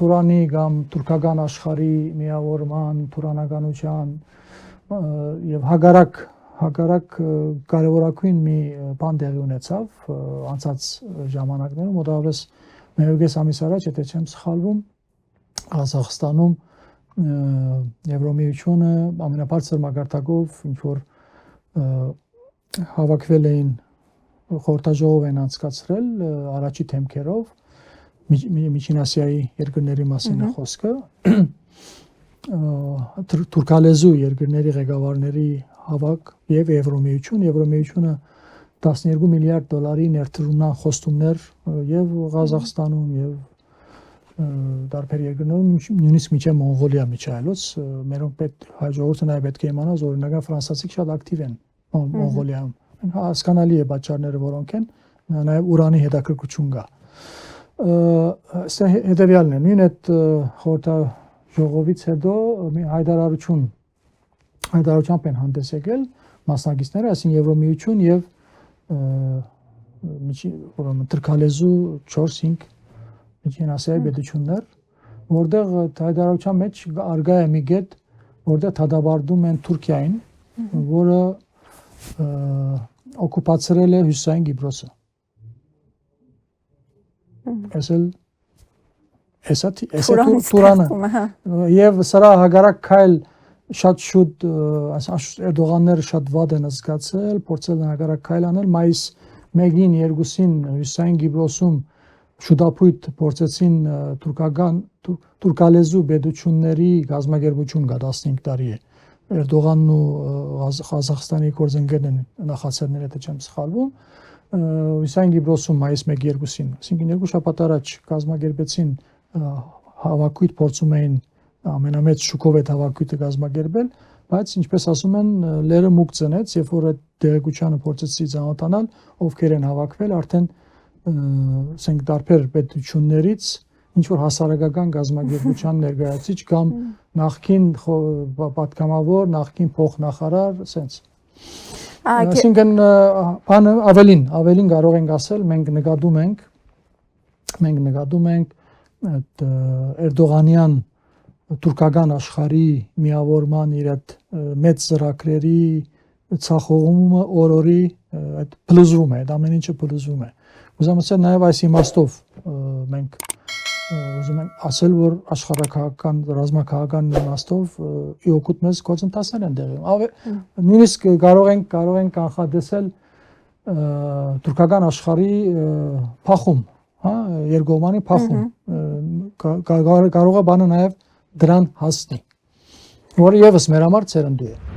Թուրանի կամ թուրքական աշխարհի միավորման, թուրանականության եւ հակառակ կարևորագույն մի բան տեղի ունեցավ անցած ժամանակներում, մոտավորապես 1.5 ամիս առաջ, եթե չեմ սխալվում, Ղազախստանում Եվրոմիությունը ամենաբարձր մակարդակով ինչ որ հավաքվել էին խորհրդաժողով են անցկացրել առաջի թեմքերով Միջին Ասիայի երկրների մասին է խոսքը թուրքալեզու երկրների ղեկավարների հավաք եւ Եվրոմիությունը 12 միլիարդ դոլարի ներդրումն խոստումներ եւ Ղազախստանում եւ դարբեր երկրներում նույնիսկ միջև Մոնղոլիա միջայլոց մերոնք պետք հաջողությունը նաև պետք է իմանալ որ օրինակ ֆրանսիացիք շատ ակտիվ են Մոնղոլիայում հասկանալի է պատճառները որոնք են նաև ուրանի հետաքրքրություն կա սա հետեւյալն է նույն այդ խորհրդաժողովից հետո մի հայտարարությամբ են հանդես եկել մասնակիցները այսինքն Եվրոմիություն եւ ուրեմն թուրքալեզու 4-5 Միջին Ասիայի պետություններ, որտեղ հայտարարության մեջ արգա է մի կետ, որտեղ դադարեցնում են Թուրքիային, որը օկուպացրել է Հյուսիսային Կիպրոսը։ Էսա Թուրանը։ Եվ սրա հագարակ քայլ շատ շուտ Էրդողանները շատ վատ են զգացել, փորձել են հագարակ քայլ անել մայիս 1-ին 2-ին Հյուսիսային Կիպրոսում շուտապույտ փորձեցին թուրքալեզու պետությունների գազագերբություն կա 15 տարի է Էրդողանն ու Ղազախստանի գործընկերներն են նախաձեռնել եթե չեմ սխալվում Հյուսիսային Կիպրոսում մայիս 1-2-ին այսինքն երկու շաբաթ առաջ գազագերբեցին հավաքույթ փորձում էին ամենամեծ շուկով այդ հավաքույթը գազագերբել բայց ինչպես ասում են լերը մուկ ծնեց երբ որ այդ դեղեցությանը փորձեցի ծանոթանալ ովքեր են հավաքվել արդեն ասենք դարբեր պետություններից ինչ որ հասարակական գազագերբության ներկայացիչ կամ նախկին պատգամավոր, նախկին փոխնախարար, ասենց։ Այսինքն բանը ավելին կարող ենք ասել, մենք նկատում ենք այդ Էրդողանյան թուրքական աշխարհի միավորման իր այդ մեծ ծրագրերի ցախողումը օրորի այդ փլուզվում է, այդ ամեն ինչը փլուզվում է։ Ուզում եմ ասել նաև այս իմաստով մենք ուզում ենք ասել որ աշխարհակահաղական ռազմաքաղաքական իմաստով իօգուտ մեզ գործընթացներ են տեղի նույնիսկ կարող ենք կանխատեսել թուրքական աշխարհի փախում հա երկկողմանի փախում կարող է բանը նաև դրան հասնի որը եւս մեր համար ցերնդու է